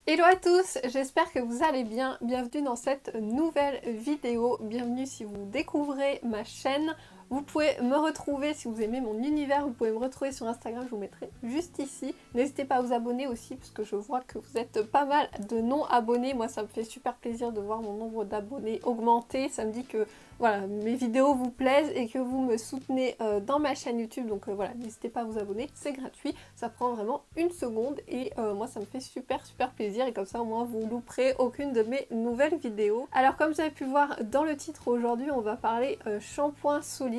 Hello à tous, j'espère que vous allez bien. Bienvenue dans cette nouvelle vidéo. Bienvenue si vous découvrez ma chaîne. Vous pouvez me retrouver, si vous aimez mon univers, vous pouvez me retrouver sur Instagram, je vous mettrai juste ici. N'hésitez pas à vous abonner aussi, parce que je vois que vous êtes pas mal de non-abonnés. Moi, ça me fait super plaisir de voir mon nombre d'abonnés augmenter. Ça me dit que voilà, mes vidéos vous plaisent et que vous me soutenez dans ma chaîne YouTube. Donc voilà, n'hésitez pas à vous abonner, c'est gratuit. Ça prend vraiment une seconde et moi, ça me fait super plaisir. Et comme ça, au moins, vous louperez aucune de mes nouvelles vidéos. Alors, comme vous avez pu voir dans le titre, aujourd'hui, on va parler shampoing solide.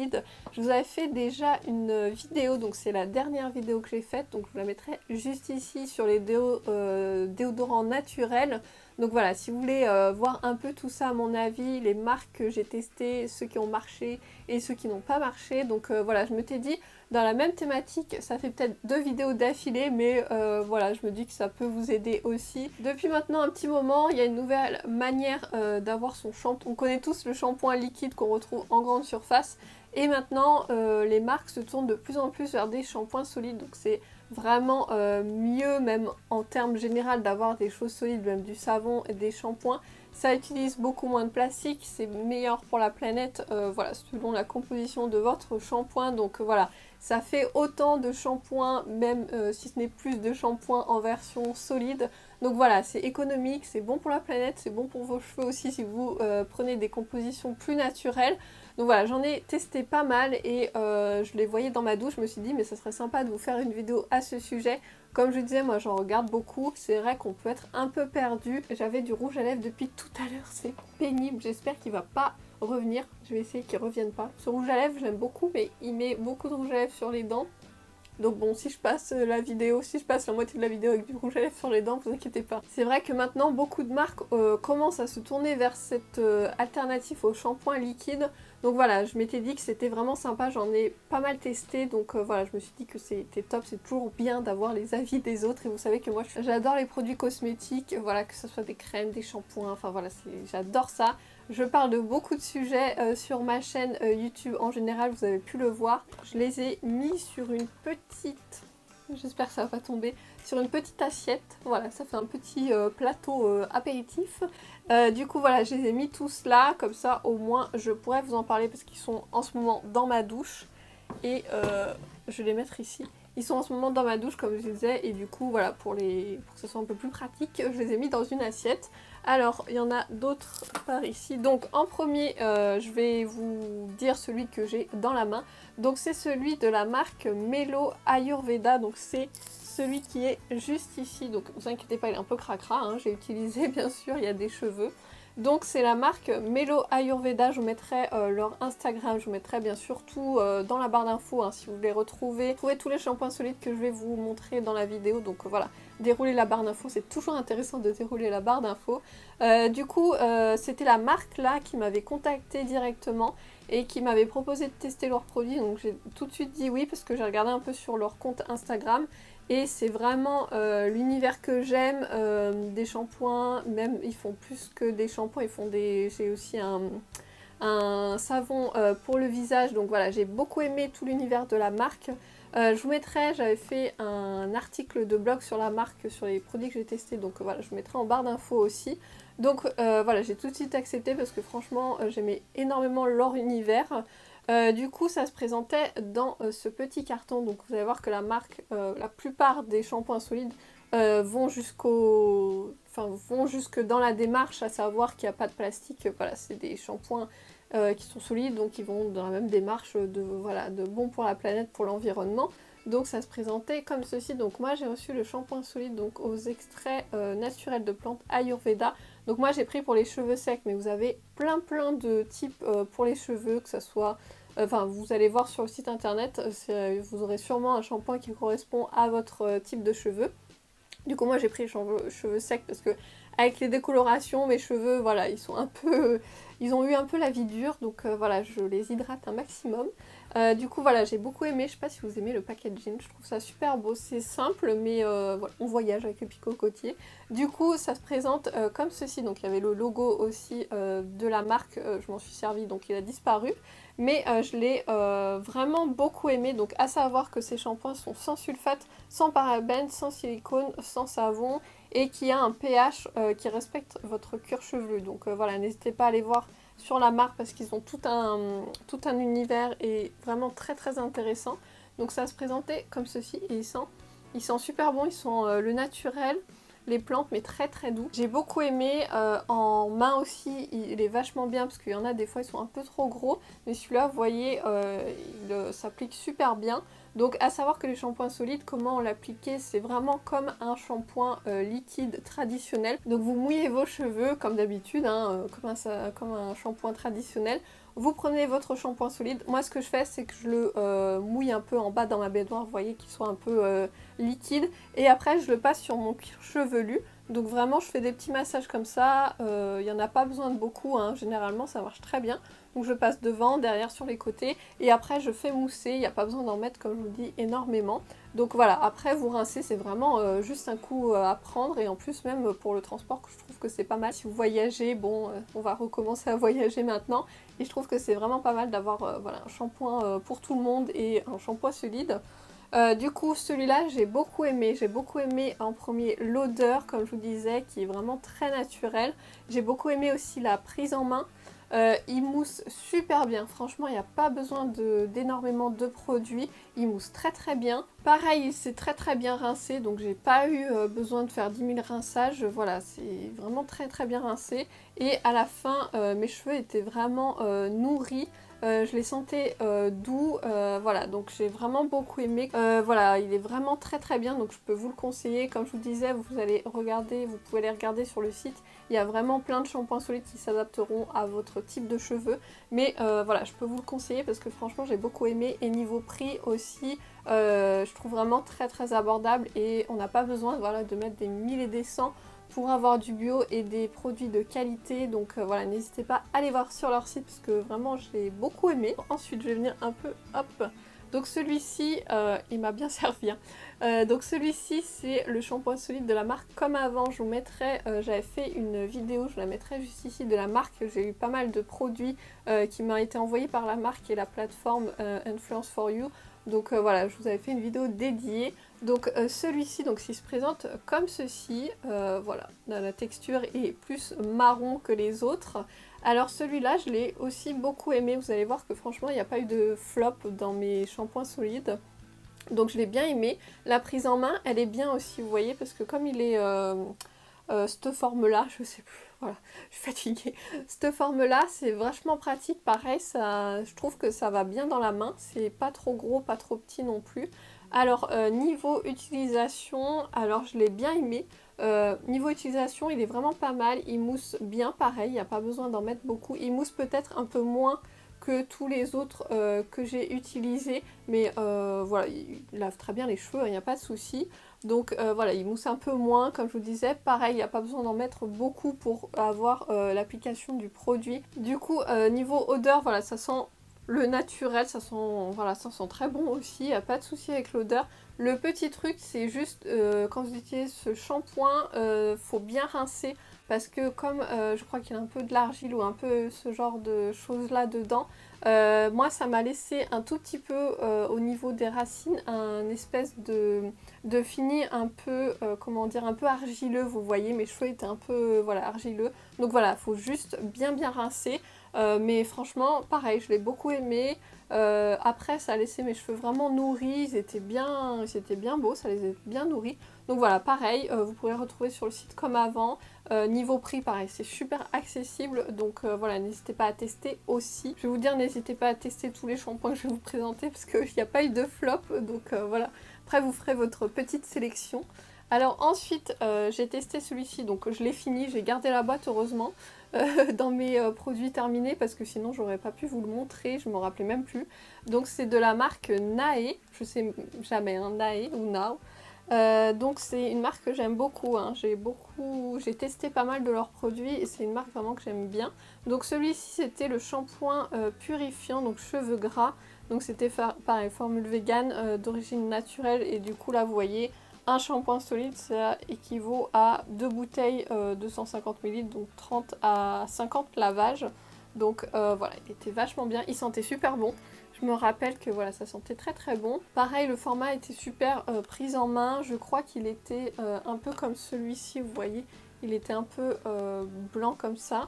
Je vous avais fait déjà une vidéo, donc c'est la dernière vidéo que j'ai faite, donc je vous la mettrai juste ici sur les déodorants naturels. Donc voilà, si vous voulez voir un peu tout ça à mon avis, les marques que j'ai testées, ceux qui ont marché et ceux qui n'ont pas marché. Donc voilà, je m'étais dit, dans la même thématique, ça fait peut-être 2 vidéos d'affilée, mais voilà, je me dis que ça peut vous aider aussi. Depuis maintenant un petit moment, il y a une nouvelle manière d'avoir son shampoing. On connaît tous le shampoing liquide qu'on retrouve en grande surface. Et maintenant, les marques se tournent de plus en plus vers des shampoings solides, donc c'est vraiment mieux, même en termes généraux, d'avoir des choses solides, même du savon et des shampoings. Ça utilise beaucoup moins de plastique, c'est meilleur pour la planète, voilà, selon la composition de votre shampoing. Donc voilà, ça fait autant de shampoing, même si ce n'est plus de shampoing en version solide. Donc voilà, c'est économique, c'est bon pour la planète, c'est bon pour vos cheveux aussi si vous prenez des compositions plus naturelles. Donc voilà, j'en ai testé pas mal et je les voyais dans ma douche, je me suis dit mais ça serait sympa de vous faire une vidéo à ce sujet. Comme je disais, moi j'en regarde beaucoup, c'est vrai qu'on peut être un peu perdu. J'avais du rouge à lèvres depuis tout à l'heure, c'est pénible, j'espère qu'il va pas revenir. Je vais essayer qu'il revienne pas. Ce rouge à lèvres, j'aime beaucoup, mais il met beaucoup de rouge à lèvres sur les dents. Donc bon, si je passe la vidéo, si je passe la moitié de la vidéo avec du rouge à lèvres sur les dents, vous inquiétez pas. C'est vrai que maintenant, beaucoup de marques commencent à se tourner vers cette alternative au shampoing liquide. Donc voilà, je m'étais dit que c'était vraiment sympa, j'en ai pas mal testé, donc voilà, je me suis dit que c'était top, c'est toujours bien d'avoir les avis des autres, et vous savez que moi j'adore les produits cosmétiques, voilà, que ce soit des crèmes, des shampoings, enfin voilà, j'adore ça. Je parle de beaucoup de sujets sur ma chaîne YouTube en général, vous avez pu le voir. Je les ai mis sur une petite, j'espère que ça va pas tomber, sur une petite assiette. Voilà, ça fait un petit plateau apéritif. Du coup voilà, je les ai mis tous là, comme ça au moins je pourrais vous en parler parce qu'ils sont en ce moment dans ma douche. Et je vais les mettre ici. Ils sont en ce moment dans ma douche comme je disais, et du coup voilà, pour que ce soit un peu plus pratique, je les ai mis dans une assiette. Alors, il y en a d'autres par ici. Donc, en premier, je vais vous dire celui que j'ai dans la main. Donc, c'est celui de la marque Melo Ayurveda. Donc, c'est celui qui est juste ici. Donc, ne vous inquiétez pas, il est un peu cracra, hein. J'ai utilisé, bien sûr, il y a des cheveux. Donc, c'est la marque Melo Ayurveda. Je vous mettrai leur Instagram. Je vous mettrai, bien sûr, tout dans la barre d'infos, hein, si vous voulez retrouver tous les shampoings solides que je vais vous montrer dans la vidéo. Donc, voilà. Dérouler la barre d'infos, c'est toujours intéressant de dérouler la barre d'infos. Du coup, c'était la marque là qui m'avait contacté directement et qui m'avait proposé de tester leurs produits. Donc j'ai tout de suite dit oui parce que j'ai regardé un peu sur leur compte Instagram. Et c'est vraiment l'univers que j'aime, des shampoings, même ils font plus que des shampoings, ils font des... J'ai aussi un savon pour le visage, donc voilà, j'ai beaucoup aimé tout l'univers de la marque. Je vous mettrai, j'avais fait un article de blog sur la marque, sur les produits que j'ai testés, donc voilà, je vous mettrai en barre d'infos aussi. Donc voilà, j'ai tout de suite accepté parce que franchement, j'aimais énormément leur univers. Du coup, ça se présentait dans ce petit carton, donc vous allez voir que la marque, la plupart des shampoings solides vont jusque dans la démarche, à savoir qu'il n'y a pas de plastique. Voilà, c'est des shampoings qui sont solides, donc ils vont dans la même démarche de bon pour la planète, pour l'environnement. Donc ça se présentait comme ceci. Donc moi j'ai reçu le shampoing solide donc aux extraits naturels de plantes Ayurveda. Donc moi j'ai pris pour les cheveux secs, mais vous avez plein de types pour les cheveux, que ça soit... Enfin, vous allez voir sur le site internet, vous aurez sûrement un shampoing qui correspond à votre type de cheveux. Du coup moi j'ai pris les cheveux secs parce que avec les décolorations, mes cheveux, voilà, ils ont eu un peu la vie dure, donc voilà, je les hydrate un maximum. Du coup voilà, j'ai beaucoup aimé, je sais pas si vous aimez le packaging, je trouve ça super beau, c'est simple mais voilà, on voyage avec le picot cocotier. Du coup ça se présente comme ceci, donc il y avait le logo aussi de la marque, je m'en suis servi donc il a disparu. Mais je l'ai vraiment beaucoup aimé, donc à savoir que ces shampoings sont sans sulfate, sans parabènes, sans silicone, sans savon et qui a un pH qui respecte votre cuir chevelu. Donc voilà, n'hésitez pas à aller voir sur la marque parce qu'ils ont tout un univers et vraiment très très intéressant. Donc ça va se présenter comme ceci et ils sont super bons, ils sont le naturel, les plantes mais très très doux. J'ai beaucoup aimé, en main aussi il est vachement bien parce qu'il y en a des fois ils sont un peu trop gros, mais celui-là vous voyez il s'applique super bien. Donc à savoir que les shampoings solides, comment l'appliquer, c'est vraiment comme un shampoing liquide traditionnel. Donc vous mouillez vos cheveux comme d'habitude, hein, comme un shampoing traditionnel. Vous prenez votre shampoing solide. Moi ce que je fais c'est que je le mouille un peu en bas dans ma baignoire, vous voyez qu'il soit un peu liquide. Et après je le passe sur mon cuir chevelu. Donc vraiment je fais des petits massages comme ça, il n'y en a pas besoin de beaucoup, hein. Généralement ça marche très bien. Donc je passe devant, derrière, sur les côtés et après je fais mousser, il n'y a pas besoin d'en mettre comme je vous dis énormément. Donc voilà, après vous rincez, c'est vraiment juste un coup à prendre et en plus même pour le transport je trouve que c'est pas mal. Si vous voyagez, bon on va recommencer à voyager maintenant et je trouve que c'est vraiment pas mal d'avoir voilà, un shampoing pour tout le monde et un shampoing solide. Du coup celui-là j'ai beaucoup aimé en premier l'odeur comme je vous disais qui est vraiment très naturelle. J'ai beaucoup aimé aussi la prise en main. Il mousse super bien, franchement il n'y a pas besoin d'énormément de produits, il mousse très très bien. Pareil il s'est très très bien rincé donc j'ai pas eu besoin de faire 10 000 rinçages, voilà c'est vraiment très très bien rincé. Et à la fin mes cheveux étaient vraiment nourris. Je les sentais doux, voilà donc j'ai vraiment beaucoup aimé. Voilà il est vraiment très très bien donc je peux vous le conseiller. Comme je vous disais vous allez regarder, vous pouvez aller regarder sur le site. Il y a vraiment plein de shampoings solides qui s'adapteront à votre type de cheveux. Mais voilà je peux vous le conseiller parce que franchement j'ai beaucoup aimé. Et niveau prix aussi je trouve vraiment très très abordable. Et on n'a pas besoin voilà, de mettre des 1000 et des 100 pour avoir du bio et des produits de qualité. Donc voilà, n'hésitez pas à aller voir sur leur site parce que vraiment je l'ai beaucoup aimé. Ensuite je vais venir un peu, hop. Donc celui-ci, il m'a bien servi. Hein. Donc celui-ci c'est le shampoing solide de la marque Comme Avant. Je vous mettrai, j'avais fait une vidéo, je la mettrai juste ici de la marque. J'ai eu pas mal de produits qui m'ont été envoyés par la marque et la plateforme Influence for You. Donc voilà, je vous avais fait une vidéo dédiée. Donc celui-ci, donc il se présente comme ceci, voilà, la texture est plus marron que les autres. Alors celui-là, je l'ai aussi beaucoup aimé, vous allez voir que franchement, il n'y a pas eu de flop dans mes shampoings solides. Donc je l'ai bien aimé. La prise en main, elle est bien aussi, vous voyez, parce que comme il est cette forme-là, je sais plus, voilà, je suis fatiguée. Cette forme-là, c'est vachement pratique, pareil, ça, je trouve que ça va bien dans la main, c'est pas trop gros, pas trop petit non plus. Alors niveau utilisation, alors je l'ai bien aimé. Niveau utilisation, il est vraiment pas mal, il mousse bien pareil, il n'y a pas besoin d'en mettre beaucoup. Il mousse peut-être un peu moins que tous les autres que j'ai utilisés, mais voilà, il lave très bien les cheveux, il n'y a pas de souci. Donc voilà, il mousse un peu moins, comme je vous disais. Pareil, il n'y a pas besoin d'en mettre beaucoup pour avoir l'application du produit. Du coup, niveau odeur, voilà, ça sent le naturel, ça sent, voilà, ça sent très bon aussi, il n'y a pas de souci avec l'odeur. Le petit truc, c'est juste quand vous utilisez ce shampoing, faut bien rincer. Parce que comme je crois qu'il y a un peu de l'argile ou un peu ce genre de choses là dedans, moi ça m'a laissé un tout petit peu au niveau des racines un espèce de fini un peu, comment dire, un peu argileux, vous voyez, mes cheveux étaient un peu voilà, argileux. Donc voilà, il faut juste bien rincer. Mais franchement, pareil, je l'ai beaucoup aimé. Après, ça a laissé mes cheveux vraiment nourris, ils étaient bien beaux, ça les a bien nourris. Donc voilà, pareil, vous pourrez retrouver sur le site Comme Avant. Niveau prix, pareil, c'est super accessible, donc voilà, n'hésitez pas à tester aussi. Je vais vous dire, n'hésitez pas à tester tous les shampoings que je vais vous présenter parce qu'il n'y a pas eu de flop, donc voilà. Après, vous ferez votre petite sélection. Alors ensuite, j'ai testé celui-ci, donc je l'ai fini, j'ai gardé la boîte heureusement dans mes produits terminés parce que sinon j'aurais pas pu vous le montrer, je me rappelais même plus. Donc c'est de la marque Nae, je sais jamais, hein, Nae ou Now. Donc c'est une marque que j'aime beaucoup, hein. J'ai testé pas mal de leurs produits et c'est une marque vraiment que j'aime bien. Donc celui-ci c'était le shampoing purifiant, donc cheveux gras. Donc c'était pareil, formule vegan d'origine naturelle. Et du coup là vous voyez, un shampoing solide ça équivaut à 2 bouteilles de 150 ml, donc 30 à 50 lavages. Donc voilà, il était vachement bien, il sentait super bon. Je me rappelle que voilà, ça sentait très très bon. Pareil, le format était super pris en main. Je crois qu'il était un peu comme celui-ci, vous voyez. Il était un peu blanc comme ça.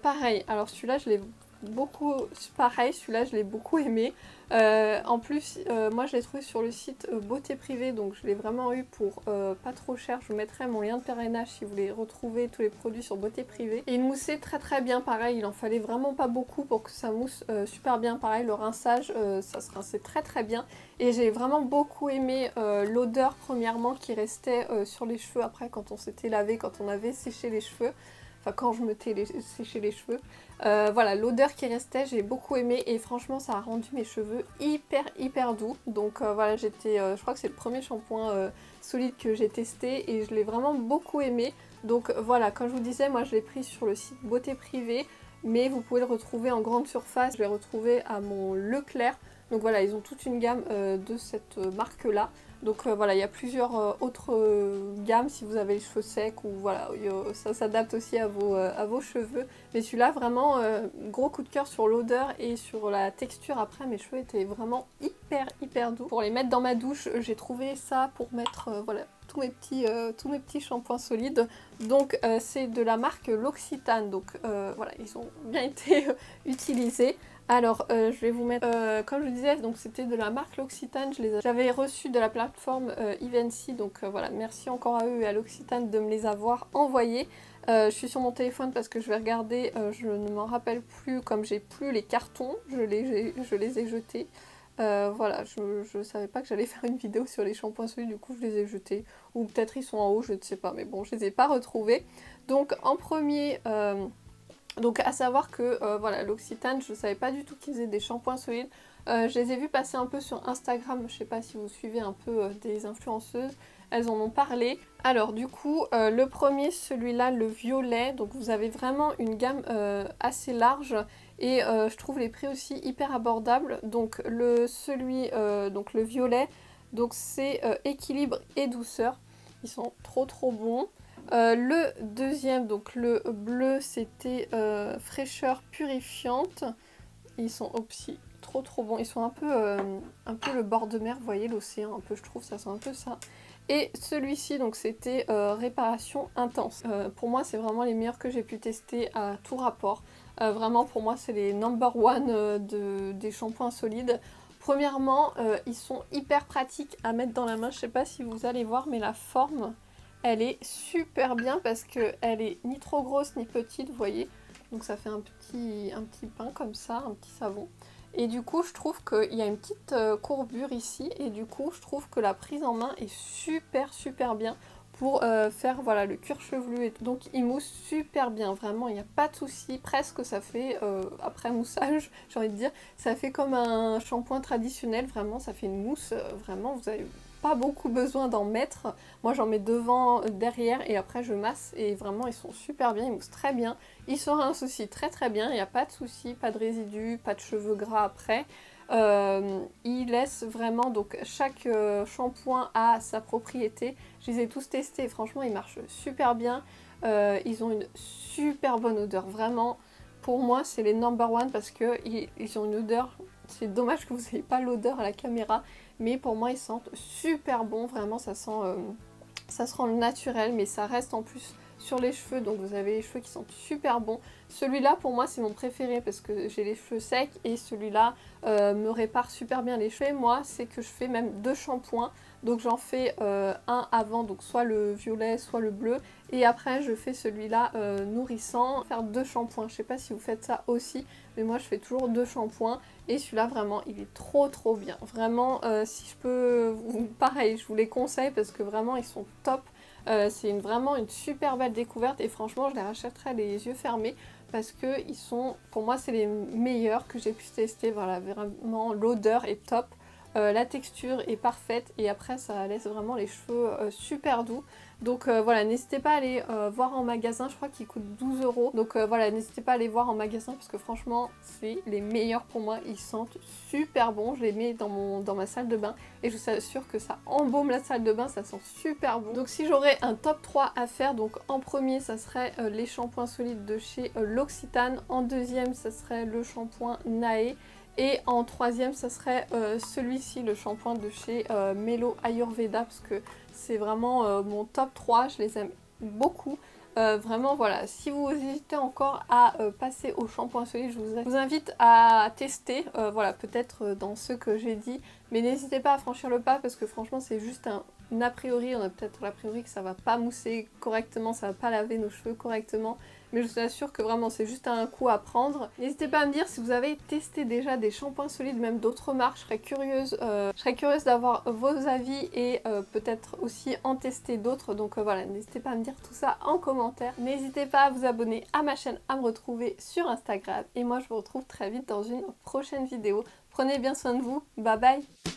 Pareil, alors celui-là je l'ai beaucoup... Pareil, celui-là je l'ai beaucoup aimé. En plus, moi je l'ai trouvé sur le site Beauté Privée, donc je l'ai vraiment eu pour pas trop cher. Je vous mettrai mon lien de parrainage si vous voulez retrouver tous les produits sur Beauté Privée. Et il moussait très très bien, pareil, il en fallait vraiment pas beaucoup pour que ça mousse super bien. Pareil, le rinçage, ça se rinçait très très bien. Et j'ai vraiment beaucoup aimé l'odeur premièrement qui restait sur les cheveux après quand on s'était lavé, quand on avait séché les cheveux. Enfin quand je me séché les cheveux. Voilà, l'odeur qui restait, j'ai beaucoup aimé et franchement ça a rendu mes cheveux hyper doux. Donc voilà, je crois que c'est le premier shampoing solide que j'ai testé et je l'ai vraiment beaucoup aimé. Donc voilà, comme je vous disais, moi je l'ai pris sur le site Beauté Privée, mais vous pouvez le retrouver en grande surface. Je l'ai retrouvé à mon Leclerc. Donc voilà, ils ont toute une gamme de cette marque-là. Donc voilà, il y a plusieurs autres gammes si vous avez les cheveux secs ou voilà, ça s'adapte aussi à vos cheveux. Mais celui-là, vraiment, gros coup de cœur sur l'odeur et sur la texture. Après, mes cheveux étaient vraiment hyper doux. Pour les mettre dans ma douche, j'ai trouvé ça pour mettre voilà, tous mes petits shampoings solides. Donc c'est de la marque L'Occitane. Donc voilà, ils ont bien été utilisés. Alors je vais vous mettre, comme je disais, donc c'était de la marque L'Occitane, j'avais reçu de la plateforme Evency, donc voilà, merci encore à eux et à L'Occitane de me les avoir envoyés. Je suis sur mon téléphone parce que je vais regarder, je ne m'en rappelle plus, comme j'ai plus les cartons, je les ai jetés. Voilà, je savais pas que j'allais faire une vidéo sur les shampoings solides, du coup je les ai jetés, ou peut-être ils sont en haut, je ne sais pas, mais bon, je les ai pas retrouvés. Donc en premier... Donc à savoir que voilà, L'Occitane, je ne savais pas du tout qu'ils faisaient des shampoings solides. Je les ai vus passer un peu sur Instagram, je ne sais pas si vous suivez un peu des influenceuses, elles en ont parlé. Alors du coup, le premier, celui-là, le violet, donc vous avez vraiment une gamme assez large et je trouve les prix aussi hyper abordables. Donc le violet, donc c'est équilibre et douceur, ils sont trop bons. Le deuxième, donc le bleu, c'était fraîcheur purifiante. Ils sont aussi trop bons. Ils sont un peu le bord de mer, vous voyez l'océan, un peu, je trouve, ça sent un peu ça. Et celui-ci, donc c'était réparation intense. Pour moi, c'est vraiment les meilleurs que j'ai pu tester à tout rapport. Vraiment, pour moi, c'est les number one des shampoings solides. Premièrement, ils sont hyper pratiques à mettre dans la main. Je sais pas si vous allez voir, mais la forme... Elle est super bien parce qu'elle est ni trop grosse ni petite, vous voyez. Donc ça fait un petit pain comme ça, un petit savon. Et du coup, je trouve qu'il y a une petite courbure ici. Et du coup, je trouve que la prise en main est super bien pour faire voilà, le cuir chevelu. Donc il mousse super bien, vraiment, il n'y a pas de souci. Presque ça fait, après moussage, j'ai envie de dire, ça fait comme un shampoing traditionnel. Vraiment, ça fait une mousse, vraiment, vous avez... pas beaucoup besoin d'en mettre. Moi j'en mets devant, derrière et après je masse et vraiment ils sont super bien, ils moussent très bien. Ils se rincent aussi très bien, il n'y a pas de souci, pas de résidus, pas de cheveux gras après. Ils laissent vraiment, donc chaque shampoing a sa propriété. Je les ai tous testés, franchement ils marchent super bien. Ils ont une super bonne odeur, vraiment. Pour moi c'est les number one parce qu'ils ont une odeur, c'est dommage que vous n'ayez pas l'odeur à la caméra. Mais pour moi ils sentent super bon, vraiment ça sent naturel, mais ça reste en plus sur les cheveux, donc vous avez les cheveux qui sentent super bon. Celui-là pour moi c'est mon préféré parce que j'ai les cheveux secs et celui-là me répare super bien les cheveux. Moi c'est que je fais même 2 shampoings, donc j'en fais un avant, donc soit le violet soit le bleu, et après je fais celui-là nourrissant, faire 2 shampoings. Je sais pas si vous faites ça aussi, mais moi je fais toujours 2 shampoings. Et celui-là vraiment il est trop bien. Vraiment si je peux, pareil je vous les conseille parce que vraiment ils sont top. C'est vraiment une super belle découverte et franchement je les rachèterai les yeux fermés parce que ils sont, pour moi c'est les meilleurs que j'ai pu tester. Voilà, vraiment l'odeur est top. La texture est parfaite et après ça laisse vraiment les cheveux super doux. Donc voilà, n'hésitez pas à aller voir en magasin, je crois qu'il coûte 12 €. Donc voilà, n'hésitez pas à aller voir en magasin parce que franchement c'est les meilleurs pour moi, ils sentent super bon. Je les mets dans ma salle de bain et je vous assure que ça embaume la salle de bain, ça sent super bon. Donc si j'aurais un top 3 à faire, donc en premier ça serait les shampoings solides de chez L'Occitane, en deuxième ça serait le shampoing Nae, et en troisième ça serait celui-ci, le shampoing de chez Melo Ayurveda, parce que c'est vraiment mon top 3, je les aime beaucoup. Vraiment voilà, si vous hésitez encore à passer au shampoing solide, je vous invite à tester, voilà, peut-être dans ceux que j'ai dit, mais n'hésitez pas à franchir le pas parce que franchement c'est juste un a priori, on a peut-être l'a priori que ça va pas mousser correctement, ça va pas laver nos cheveux correctement, mais je vous assure que vraiment c'est juste un coup à prendre. N'hésitez pas à me dire si vous avez testé déjà des shampoings solides, même d'autres marques, je serais curieuse d'avoir vos avis et peut-être aussi en tester d'autres, donc voilà, n'hésitez pas à me dire tout ça en commentaire. N'hésitez pas à vous abonner à ma chaîne, à me retrouver sur Instagram, et moi je vous retrouve très vite dans une prochaine vidéo. Prenez bien soin de vous, bye bye.